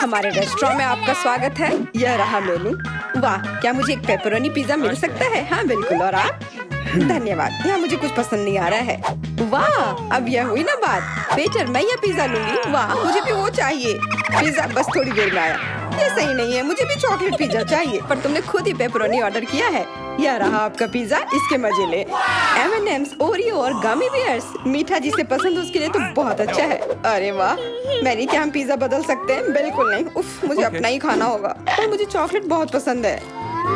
हमारे रेस्टोरेंट में आपका स्वागत है। यह रहा मेनू। वाह, क्या मुझे एक पेपरोनी पिज्जा मिल सकता है? हाँ बिल्कुल। और आप? धन्यवाद, यहाँ मुझे कुछ पसंद नहीं आ रहा है। वाह, अब यह हुई ना बात। वेटर, मैं यह पिज्जा लूंगी। वाह, मुझे भी वो चाहिए। पिज्जा बस थोड़ी देर में आया। यह सही नहीं है, मुझे भी चॉकलेट पिज्जा चाहिए। पर तुमने खुद ही पेपरोनी ऑर्डर किया है। यह रहा आपका पिज्जा, इसके मजे ले। M&M's, ओरियो और गमी बियर्स। मीठा जिसे पसंद उसके लिए तो बहुत अच्छा है। अरे वाह, मैरी, क्या हम पिज्जा बदल सकते हैं? बिल्कुल नहीं। उफ, मुझे अपना ही खाना होगा। पर मुझे चॉकलेट बहुत पसंद है।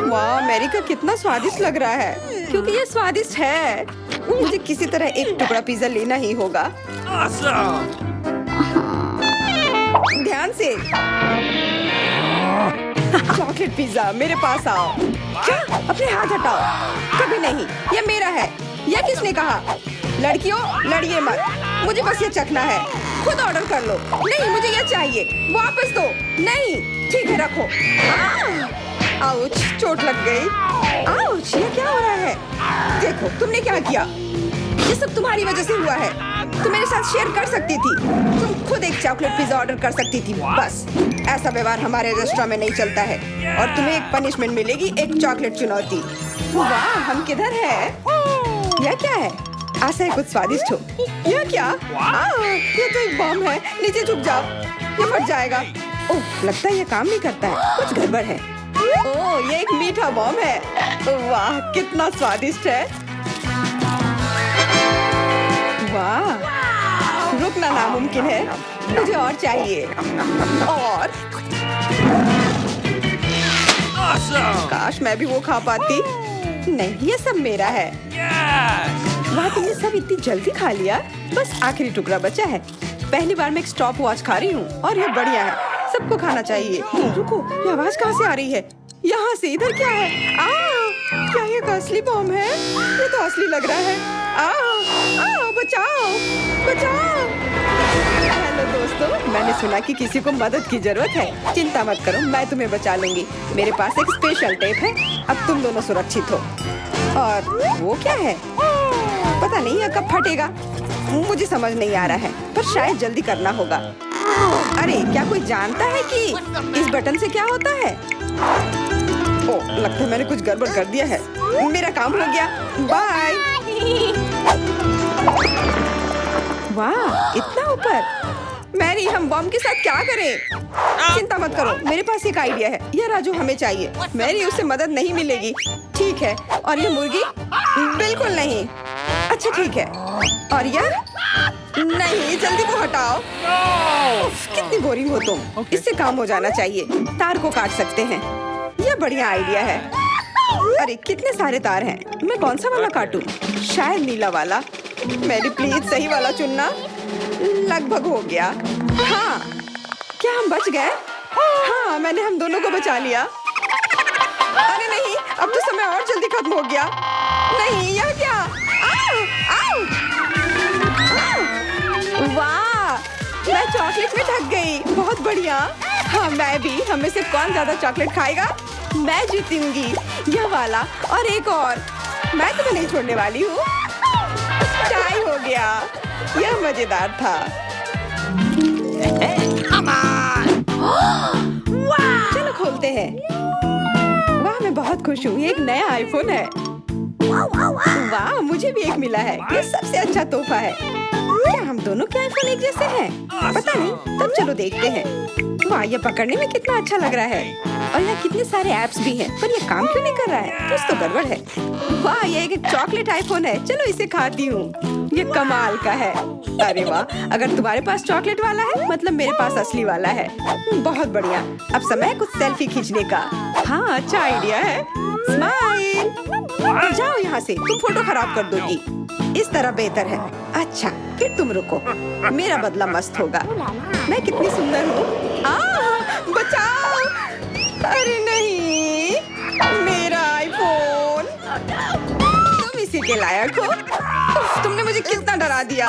वाह, मैरी का कितना स्वादिष्ट लग रहा है। क्योंकि ये स्वादिष्ट है, मुझे किसी तरह एक टुकड़ा पिज्जा लेना ही होगा। ध्यान से। चॉकलेट पिज्जा, मेरे पास आओ। क्या? अपने हाथ हटाओ। कभी नहीं, ये मेरा है। यह किसने कहा? लड़कियों, लड़िए मत। मुझे बस ये चखना है। खुद ऑर्डर कर लो। नहीं, मुझे ये चाहिए। वापस दो। नहीं, ठीक है, रखो। आउच, चोट लग गई। आउच, ये क्या हो रहा है? देखो, तुमने क्या किया? ये सब तुम्हारी वजह से हुआ है। तुम मेरे साथ शेयर कर सकती थी। तुम खुद एक चॉकलेट पिज्जा ऑर्डर कर सकती थी। बस, ऐसा व्यवहार हमारे रेस्टोरेंट में नहीं चलता है। और तुम्हें एक पनिशमेंट मिलेगी, एक चॉकलेट चुनौती। वाह, हम किधर है? यह क्या है? आशा है कुछ स्वादिष्ट हो। यह क्या? ये तो एक बम है। नीचे झुक जाओ, ये फट जाएगा। ओह, लगता है ये काम नहीं करता है। कुछ गड़बड़ है। ओह, ये एक मीठा बम है। वाह, कितना स्वादिष्ट है। वाह, रुकना नामुमकिन है। मुझे और चाहिए। और काश मैं भी वो खा पाती। नहीं, ये सब मेरा है। वाह, तुमने सब इतनी जल्दी खा लिया। बस आखिरी टुकड़ा बचा है। पहली बार मैं एक स्टॉप वॉच खा रही हूँ और ये बढ़िया है। सबको खाना चाहिए। रुको, ये आवाज कहाँ से आ रही है? यहाँ से। इधर क्या है? क्या ये असली बम है? ये तो असली लग रहा है। बचाओ, बचाओ। हेलो दोस्तों, मैंने सुना कि किसी को मदद की जरूरत है। चिंता मत करो, मैं तुम्हें बचा लूंगी। मेरे पास एक स्पेशल टेप है। अब तुम दोनों सुरक्षित हो। और वो क्या है? पता नहीं यह कब फटेगा। मुझे समझ नहीं आ रहा है, पर शायद जल्दी करना होगा। अरे, क्या कोई जानता है कि इस बटन से क्या होता है? ओह, लगता है मैंने कुछ गड़बड़ कर दिया है। मेरा काम हो गया। बाय। वाह, इतना ऊपर। मैरी, हम बम के साथ क्या करें? चिंता मत करो, मेरे पास एक आइडिया है। यह राजू हमें चाहिए। मैरी, उससे मदद नहीं मिलेगी। ठीक है। और ये मुर्गी? बिल्कुल नहीं। अच्छा ठीक है। और यह? नहीं, जल्दी वो हटाओ। उफ, कितनी बोरिंग हो तुम। इससे काम हो जाना चाहिए। तार को काट सकते हैं। यह बढ़िया आइडिया है। अरे, कितने सारे तार हैं। मैं कौन सा वाला काटूं? शायद नीला वाला। मेरी प्लीज सही वाला चुनना। लगभग हो गया। हाँ, क्या हम बच गए? हाँ, मैंने हम दोनों को बचा लिया। अरे नहीं, अब तो समय और जल्दी खत्म हो गया। नहीं, यह क्या? आओ! वाह, मैं चॉकलेट में ढक गई। बहुत बढ़िया। हाँ, मैं भी। हमें से कौन ज्यादा चॉकलेट खाएगा? मैं जीतूंगी। यह वाला और एक और। मैं तुम्हें नहीं छोड़ने वाली हूँ। टाई हो गया। यह मजेदार था। चलो खोलते हैं। वाह, मैं बहुत खुश हूँ। ये एक नया आईफोन है। वाह, मुझे भी एक मिला है। ये सबसे अच्छा तोहफा है। क्या हम दोनों के आईफोन एक जैसे हैं? पता नहीं, तब चलो देखते हैं। वाह, ये पकड़ने में कितना अच्छा लग रहा है। और यहाँ कितने सारे ऐप्स भी हैं, पर ये काम क्यों नहीं कर रहा है? कुछ तो गड़बड़ है। वाह, ये एक चॉकलेट आईफोन है। चलो इसे खाती हूँ। ये कमाल का है। अरे वाह, अगर तुम्हारे पास चॉकलेट वाला है, मतलब मेरे पास असली वाला है। बहुत बढ़िया। अब समय है कुछ सेल्फी खींचने का। हाँ, अच्छा आइडिया है। स्माइल। जाओ यहाँ से, तुम फोटो खराब कर दोगी। इस तरह बेहतर है। अच्छा, फिर तुम रुको। मेरा बदला मस्त होगा। मैं कितनी सुंदर हूँ। बचाओ! अरे नहीं, मेरा आईफोन। तुम इसी के लायक हो। उफ, तुमने मुझे कितना डरा दिया।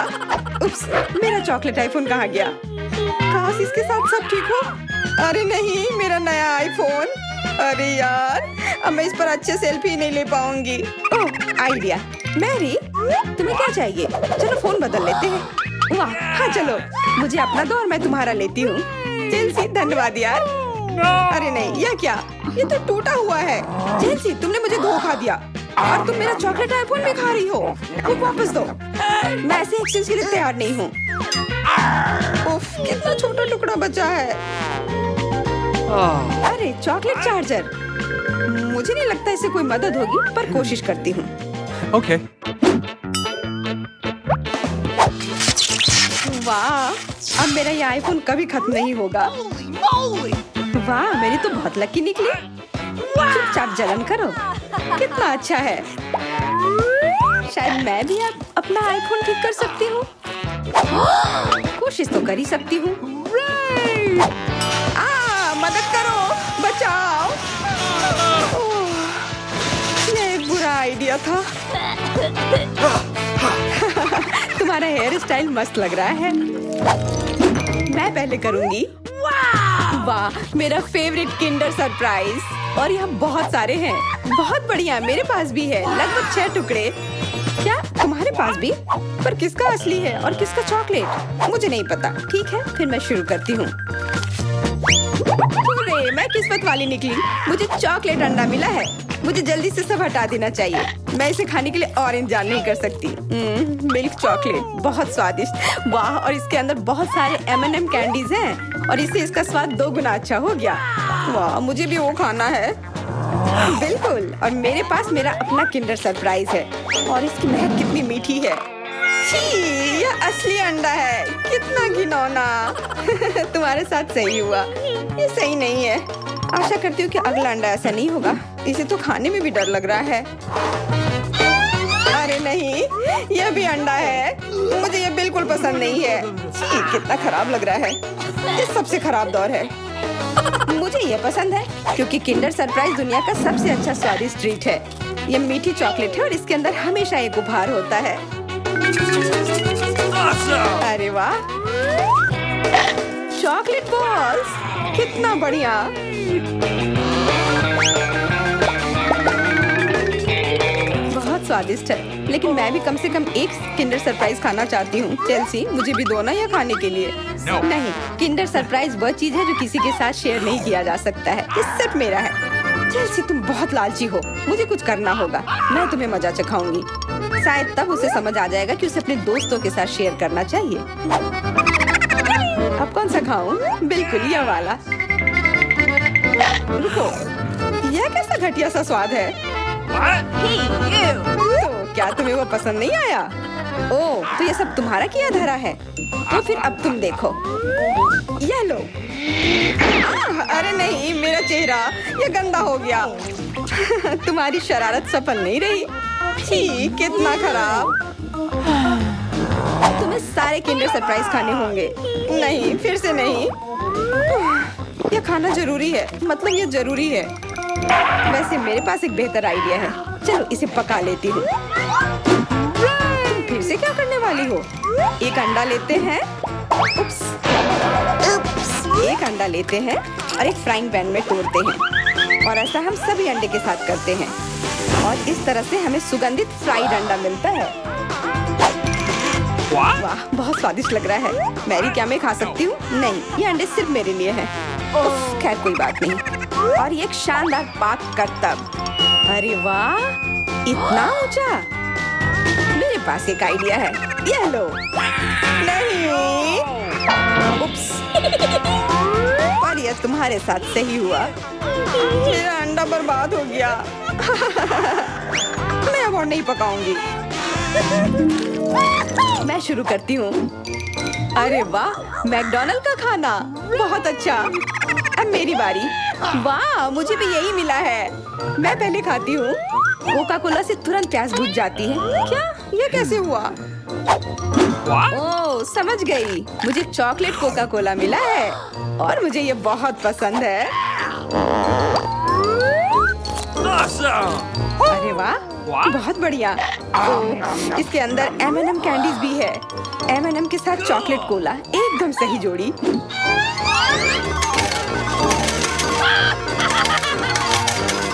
उप्स, मेरा चॉकलेट आईफोन कहाँ गया? काश इसके साथ सब ठीक हो। अरे नहीं, मेरा नया आईफोन। अरे यार, अब मैं इस पर अच्छे सेल्फी नहीं ले पाऊंगी। ओह, आइडिया। मैरी, तुम्हें क्या चाहिए? चलो फोन बदल लेते हैं। वाह, हाँ चलो। मुझे अपना दो और मैं तुम्हारा लेती हूँ। चेल्सी धन्यवाद यार। अरे नहीं, यह क्या? ये तो टूटा हुआ है। चेल्सी, तुमने मुझे धोखा दिया और तुम मेरा चॉकलेट आईफोन भी खा रही हो। वो वापस दो। मैं ऐसे एक्सचेंज के लिए तैयार नहीं हूँ। उफ, कितना छोटा टुकड़ा बचा है। अरे चॉकलेट चार्जर। मुझे नहीं लगता इससे कोई मदद होगी, पर कोशिश करती हूँ। Okay. वाह, अब मेरा ये आईफोन कभी खत्म नहीं होगा। वाह, मेरी तो बहुत लकी निकली। चुपचाप जलन करो। कितना अच्छा है। शायद मैं भी अब अपना आईफोन ठीक कर सकती हूँ। कोशिश तो कर ही सकती हूँ। मदद करो, बचाओ। ओह, ये एक बुरा आइडिया था। तुम्हारा हेयर स्टाइल मस्त लग रहा है। मैं पहले करूंगी। वाह, मेरा फेवरेट किंडर सरप्राइज। और यहाँ बहुत सारे हैं। बहुत बढ़िया, मेरे पास भी है लगभग 6 टुकड़े। क्या तुम्हारे पास भी? पर किसका असली है और किसका चॉकलेट? मुझे नहीं पता। ठीक है, फिर मैं शुरू करती हूँ। मैं किस्मत वाली निकली। मुझे चॉकलेट अंडा मिला है। मुझे जल्दी से सब हटा देना चाहिए। मैं इसे खाने के लिए और इंतजार नहीं कर सकती। मिल्क चॉकलेट बहुत स्वादिष्ट। वाह, और इसके अंदर बहुत सारे M&M कैंडीज हैं और इससे इसका स्वाद 2 गुना अच्छा हो गया। वाह, मुझे भी वो खाना है। बिल्कुल, और मेरे पास मेरा अपना किंडर सरप्राइज है और इसकी महक कितनी मीठी है। छी, यह असली अंडा है। कितना घिनौना। तुम्हारे साथ सही हुआ। ये सही नहीं है। आशा करती हूँ कि अगला अंडा ऐसा नहीं होगा। इसे तो खाने में भी डर लग रहा है। अरे नहीं, यह भी अंडा है। मुझे ये बिल्कुल पसंद नहीं है। छी, कितना खराब लग रहा है। ये सबसे खराब दौर है। मुझे ये पसंद है क्योंकि किंडर सरप्राइज दुनिया का सबसे अच्छा स्वादिष्ट ट्रीट है। ये मीठी चॉकलेट है और इसके अंदर हमेशा एक उपहार होता है। अरे वाह, चॉकलेट बॉल्स, कितना बढ़िया। बहुत स्वादिष्ट है, लेकिन मैं भी कम से कम एक किंडर सरप्राइज खाना चाहती हूँ। चेल्सी, मुझे भी दो ना यह खाने के लिए। नहीं, किंडर सरप्राइज वह चीज है जो किसी के साथ शेयर नहीं किया जा सकता है। ये सिर्फ मेरा है। चेल्सी, तुम बहुत लालची हो। मुझे कुछ करना होगा। मैं तुम्हें मजा चखाऊंगी। शायद तब उसे समझ आ जाएगा कि उसे अपने दोस्तों के साथ शेयर करना चाहिए। अब कौन सा खाऊं? बिल्कुल यह वाला। रुको, यह कैसा घटिया सा स्वाद है? तो क्या तुम्हें वो पसंद नहीं आया? ओह, तो ये सब तुम्हारा किया धरा है। तो फिर अब तुम देखो, यह लो। अरे नहीं, मेरा चेहरा ये गंदा हो गया। तुम्हारी शरारत सफल नहीं रही। छी, कितना खराब। तुम्हें सारे किंडर सरप्राइज खाने होंगे। नहीं, फिर से नहीं। यह खाना जरूरी है। मतलब ये जरूरी है। वैसे मेरे पास एक बेहतर आइडिया है। चलो इसे पका लेती हूँ। तुम फिर से क्या करने वाली हो? एक अंडा लेते हैं। उप्स, एक अंडा लेते हैं और एक फ्राइंग पैन में तोड़ते हैं और ऐसा हम सभी अंडे के साथ करते हैं और इस तरह से हमें सुगंधित फ्राइड अंडा मिलता है। वाह, बहुत स्वादिष्ट लग रहा है। मैरी, क्या मैं खा सकती हूँ? नहीं, ये अंडे सिर्फ मेरे लिए हैं। खैर कोई बात नहीं। और ये एक शानदार पाक करतब। अरे वाह, इतना ऊंचा। मेरे पास एक आइडिया है। ये लो। नहीं, उप्स। पर यह तुम्हारे साथ सही हुआ। मेरा अंडा बर्बाद हो गया। मैं अब और नहीं पकाऊंगी। मैं शुरू करती हूँ। अरे वाह, मैकडॉनल्ड का खाना बहुत अच्छा। अब मेरी बारी। वाह, मुझे भी यही मिला है। मैं पहले खाती हूँ। कोका कोला से तुरंत प्यास बुझ जाती है। क्या? ये कैसे हुआ? ओह, समझ गई। मुझे चॉकलेट कोका कोला मिला है और मुझे ये बहुत पसंद है। अरे वाह, बहुत बढ़िया। ओह, इसके अंदर M&M कैंडीज भी है। M&M के साथ चॉकलेट कोला, एकदम सही जोड़ी।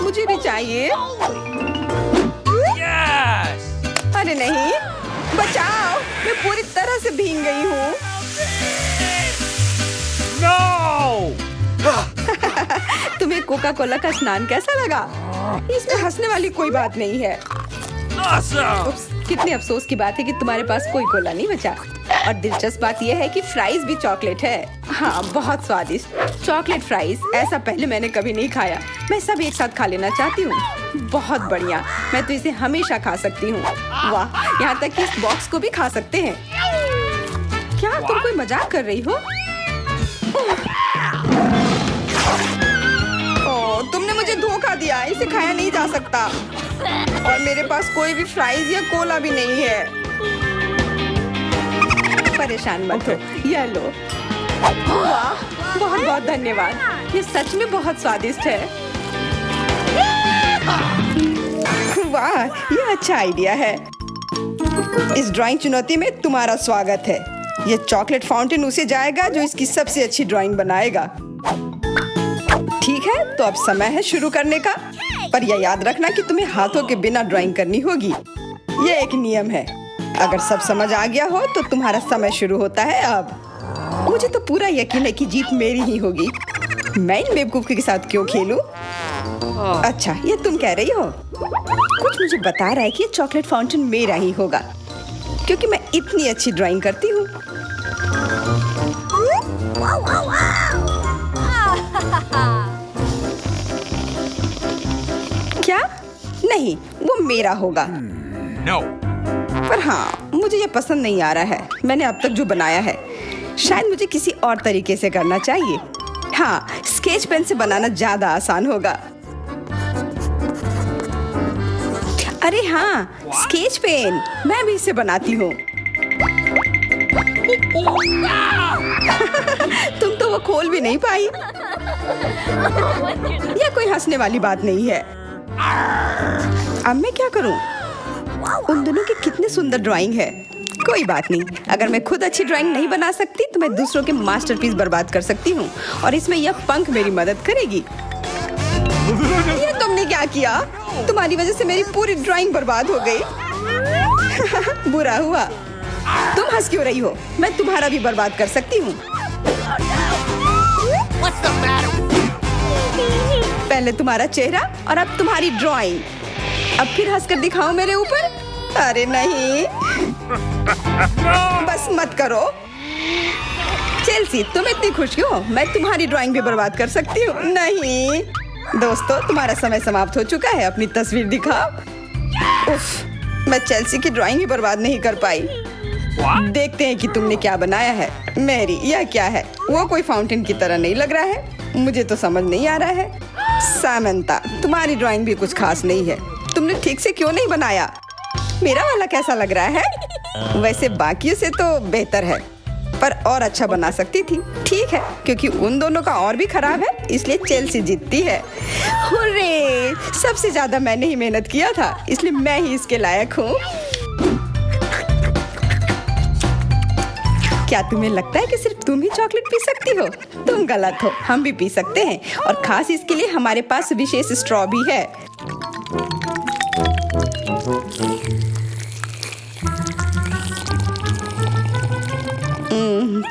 मुझे भी चाहिए। अरे नहीं, बचाओ, मैं पूरी तरह से भीग गई हूँ। No! कोका कोला का स्नान कैसा लगा? इसमें हंसने वाली कोई बात नहीं है। उप्स, कितने अफसोस की बात है कि तुम्हारे पास कोई कोला नहीं बचा। और दिलचस्प बात यह है कि फ्राइज भी चॉकलेट है। हाँ, बहुत स्वादिष्ट चॉकलेट फ्राइज, ऐसा पहले मैंने कभी नहीं खाया। मैं सब एक साथ खा लेना चाहती हूँ। बहुत बढ़िया, मैं तो इसे हमेशा खा सकती हूँ। वाह, यहाँ तक कि इस बॉक्स को भी खा सकते हैं। क्या तुम कोई मजाक कर रही हो? ओह, तुमने मुझे धोखा दिया। इसे खाया नहीं जा सकता और मेरे पास कोई भी फ्राइज या कोला भी नहीं है। परेशान मत हो, यह लो। वाह, बहुत बहुत धन्यवाद। ये सच में बहुत स्वादिष्ट है। वाह, ये अच्छा आइडिया है। इस ड्राइंग चुनौती में तुम्हारा स्वागत है। ये चॉकलेट फाउंटेन उसे जाएगा जो इसकी सबसे अच्छी ड्राइंग बनाएगा। ठीक है, तो अब समय है शुरू करने का। पर यह याद रखना कि तुम्हें हाथों के बिना ड्राइंग करनी होगी। यह एक नियम है। अगर सब समझ आ गया हो तो तुम्हारा समय शुरू होता है अब। मुझे तो पूरा यकीन है कि जीत मेरी ही होगी। मैं इन बेवकूफ के साथ क्यों खेलूं? अच्छा, ये तुम कह रही हो? कुछ मुझे बता रहा है कि ये चॉकलेट फाउंटेन मेरा ही होगा, क्योंकि मैं इतनी अच्छी ड्राइंग करती हूँ। क्या? नहीं, वो मेरा होगा। No. पर हाँ, मुझे ये पसंद नहीं आ रहा है। मैंने अब तक जो बनाया है, शायद मुझे किसी और तरीके से करना चाहिए। हाँ, स्केच पेन से बनाना ज्यादा आसान होगा। अरे हाँ, स्केच पेन, मैं भी इसे बनाती हूँ। तुम तो वो खोल भी नहीं पाई। यह कोई हंसने वाली बात नहीं है। अब मैं क्या करूं? उन दोनों की कितनी सुंदर ड्राइंग है। कोई बात नहीं, अगर मैं खुद अच्छी ड्राइंग नहीं बना सकती तो मैं दूसरों के मास्टरपीस बर्बाद कर सकती हूँ, और इसमें यह पंख मेरी मदद करेगी। ये तुमने क्या किया? तुम्हारी वजह से मेरी पूरी ड्राइंग बर्बाद हो गई। बुरा हुआ। तुम हंस क्यों रही हो? मैं तुम्हारा भी बर्बाद कर सकती हूँ। पहले तुम्हारा चेहरा और अब तुम्हारी ड्राइंग। अब फिर हंसकर दिखाओ मेरे ऊपर। अरे नहीं, बस मत करो। चेल्सी, तुम इतनी खुश क्यों? मैं तुम्हारी ड्राइंग भी बर्बाद कर सकती हूँ। नहीं दोस्तों, तुम्हारा समय समाप्त हो चुका है। अपनी तस्वीर दिखाओ। उफ, मैं चेल्सी की ड्राइंग ही बर्बाद नहीं कर पाई। देखते हैं कि तुमने क्या बनाया है। मैरी, यह क्या है? वो कोई फाउंटेन की तरह नहीं लग रहा है। मुझे तो समझ नहीं आ रहा है। सामंता, तुम्हारी ड्राइंग भी कुछ खास नहीं है। तुमने ठीक से क्यों नहीं बनाया? मेरा वाला कैसा लग रहा है? वैसे बाकियों से तो बेहतर है, पर और अच्छा बना सकती थी। ठीक है, क्योंकि उन दोनों का और भी खराब है, इसलिए चेल्सी जीतती है। हुर्रे! सबसे ज्यादा मैंने ही मेहनत किया था, इसलिए मैं ही इसके लायक हूँ। क्या तुम्हें लगता है कि सिर्फ तुम ही चॉकलेट पी सकती हो? तुम गलत हो, हम भी पी सकते हैं, और खास इसके लिए हमारे पास विशेष स्ट्रॉ भी है।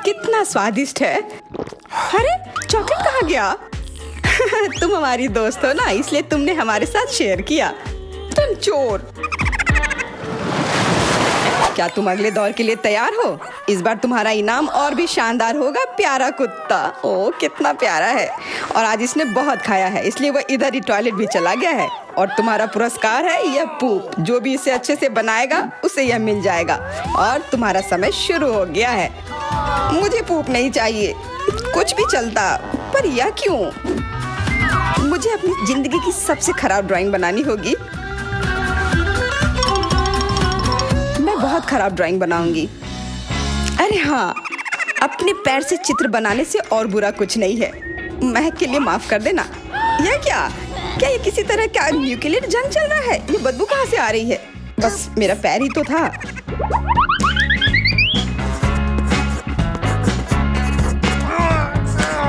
कितना स्वादिष्ट है। अरे, चॉकलेट कहाँ गया? तुम हमारी दोस्त हो ना, इसलिए तुमने हमारे साथ शेयर किया। तुम चोर। क्या तुम अगले दौर के लिए तैयार हो? इस बार तुम्हारा इनाम और भी शानदार होगा, प्यारा कुत्ता। ओह, कितना प्यारा है। और आज इसने बहुत खाया है, इसलिए वह इधर ही टॉयलेट भी चला गया है। और तुम्हारा पुरस्कार है यह पूप। जो भी इसे अच्छे से बनाएगा उसे यह मिल जाएगा। और तुम्हारा समय शुरू हो गया है। मुझे पूप नहीं चाहिए, कुछ भी चलता, पर यह क्यों? मुझे अपनी जिंदगी की सबसे खराब ड्राइंग बनानी होगी। मैं बहुत खराब ड्राइंग बनाऊंगी। अरे हाँ, अपने पैर से चित्र बनाने से और बुरा कुछ नहीं है। महक के लिए माफ कर देना। यह क्या ये किसी तरह का न्यूक्लियर जंग चल रहा है? ये बदबू कहाँ से आ रही है? बस मेरा पैर ही तो था।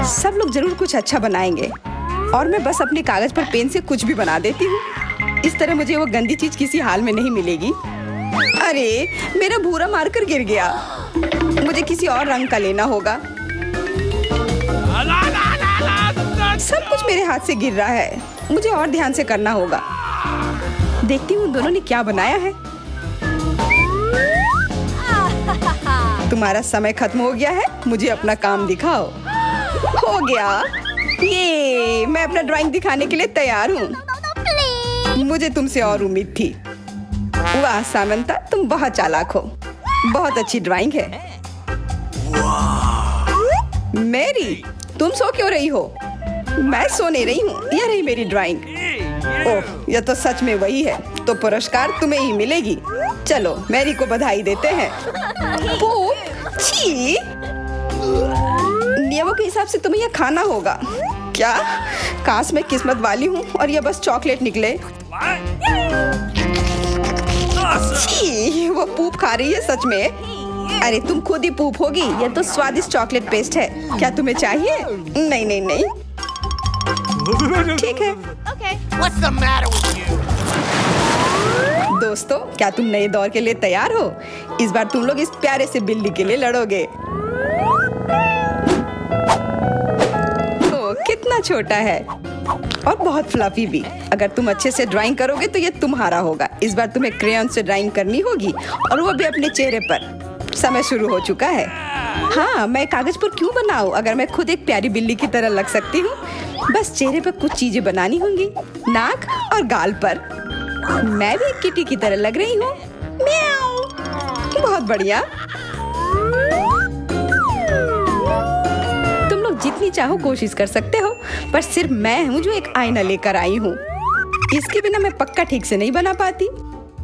सब लोग जरूर कुछ अच्छा बनाएंगे, और मैं बस अपने कागज पर पेन से कुछ भी बना देती हूँ। इस तरह मुझे वो गंदी चीज किसी हाल में नहीं मिलेगी। अरे, मेरा भूरा मार्कर गिर गया। मुझे किसी और रंग का लेना होगा। सब कुछ मेरे हाथ से गिर रहा है। मुझे और ध्यान से करना होगा। देखती हूँ दोनों ने क्या बनाया है। तुम्हारा समय खत्म हो गया है, मुझे अपना काम दिखाओ। हो गया, ये मैं अपना ड्राइंग दिखाने के लिए तैयार हूँ। मुझे तुमसे और उम्मीद थी। वाह सामंता, तुम बहुत चालाक हो। बहुत अच्छी ड्राइंग है। मैरी, तुम सो क्यों रही हो? मैं सो नहीं रही हूँ, यह रही मेरी ड्राइंग। ओह, यह तो सच में वही है। तो पुरस्कार तुम्हें ही मिलेगी। चलो मैरी को बधाई देते हैं। छी! नियमों के हिसाब से तुम्हें यह खाना होगा। क्या? काश मैं किस्मत वाली हूँ और यह बस चॉकलेट निकले। छी! वो पूप खा रही है सच में। अरे तुम खुद ही पूप होगी। यह तो स्वादिष्ट चॉकलेट पेस्ट है। क्या तुम्हें चाहिए? नहीं नहीं नहीं। ठीक है। What's the matter with you? दोस्तों, क्या तुम नए दौर के लिए तैयार हो? इस बार तुम लोग इस प्यारे से बिल्ली के लिए लड़ोगे। ओह, कितना छोटा है और बहुत फ्लफी भी। अगर तुम अच्छे से ड्राइंग करोगे तो ये तुम्हारा होगा। इस बार तुम्हें क्रेयॉन से ड्राइंग करनी होगी और वो भी अपने चेहरे पर। समय शुरू हो चुका है। हाँ, मैं कागज पर क्यों बनाऊं अगर मैं खुद एक प्यारी बिल्ली की तरह लग सकती हूँ। बस चेहरे पर कुछ चीजें बनानी होंगी, नाक और गाल पर। मैं भी एक किटी की तरह लग रही हूँ। म्याऊ। बहुत बढ़िया। तुम लोग जितनी चाहो कोशिश कर सकते हो, पर सिर्फ मैं हूँ जो एक आईना लेकर आई हूँ। इसके बिना मैं पक्का ठीक से नहीं बना पाती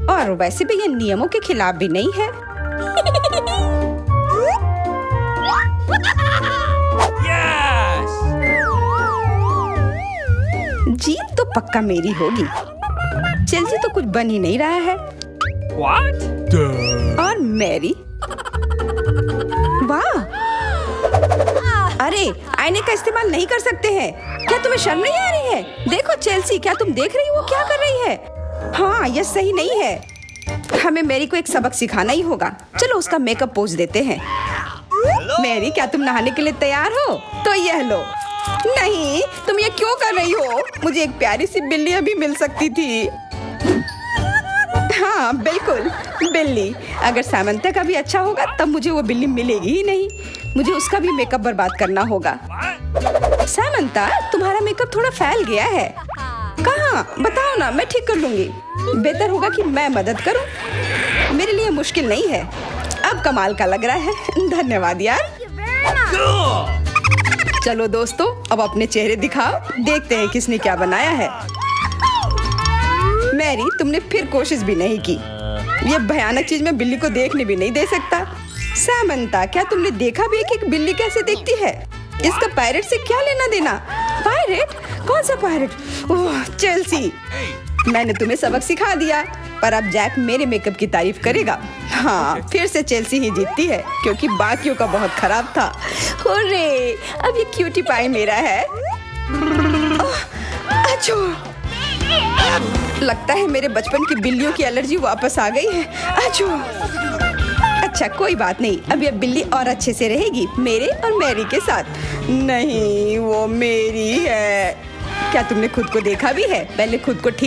और वैसे भी ये नियमों के खिलाफ भी नहीं है। जीत तो पक्का मेरी होगी। चेल्सी तो कुछ बन ही नहीं रहा है। What? और मैरी, वाह! अरे, आईने का इस्तेमाल नहीं कर सकते हैं। क्या तुम्हें शर्म नहीं आ रही है? देखो चेल्सी, क्या तुम देख रही हो वो क्या कर रही है? हाँ, यह सही नहीं है। हमें मैरी को एक सबक सिखाना ही होगा। चलो उसका मेकअप पोज देते हैं। मैरी, क्या तुम नहाने के लिए तैयार हो? तो यह लो। नहीं, तुम ये क्यों कर रही हो? मुझे एक प्यारी सी बिल्ली अभी मिल सकती थी। हाँ बिल्कुल, बिल्ली। अगर सामंता का भी अच्छा होगा तब मुझे वो बिल्ली मिलेगी ही नहीं। मुझे उसका भी मेकअप बर्बाद करना होगा। सामंता, तुम्हारा मेकअप थोड़ा फैल गया है। कहाँ? बताओ ना, मैं ठीक कर लूंगी। बेहतर होगा कि मैं मदद करूं। मेरे लिए मुश्किल नहीं है। अब कमाल का लग रहा है। धन्यवाद यार। चलो दोस्तों, अब अपने चेहरे दिखाओ। देखते हैं किसने क्या बनाया है। मैरी, तुमने फिर कोशिश भी नहीं की। ये भयानक चीज मैं बिल्ली को देखने भी नहीं दे सकता। सामंता, क्या तुमने देखा भी कि एक बिल्ली कैसे दिखती है? इसका पायरेट से क्या लेना देना? पायरेट? कौन सा पायरेट? ओह, चेल्सी, मैंने तुम्हें सबक सिखा दिया, पर अब जैक मेरे मेकअप की तारीफ करेगा। हाँ, फिर से चेल्सी ही जीतती है क्योंकि बाकियों का बहुत खराब था। हुर्रे, अब ये क्यूटी पाई मेरा है। अच्छो, लगता है मेरे बचपन की बिल्लियों की एलर्जी वापस आ गई है। अच्छो। अच्छा, कोई बात नहीं। अब ये बिल्ली और अच्छे से रहेगी मेरे और मैरी के साथ। नहीं, वो मेरी है। क्या तुमने खुद को देखा भी है? पहले खुद को ठीक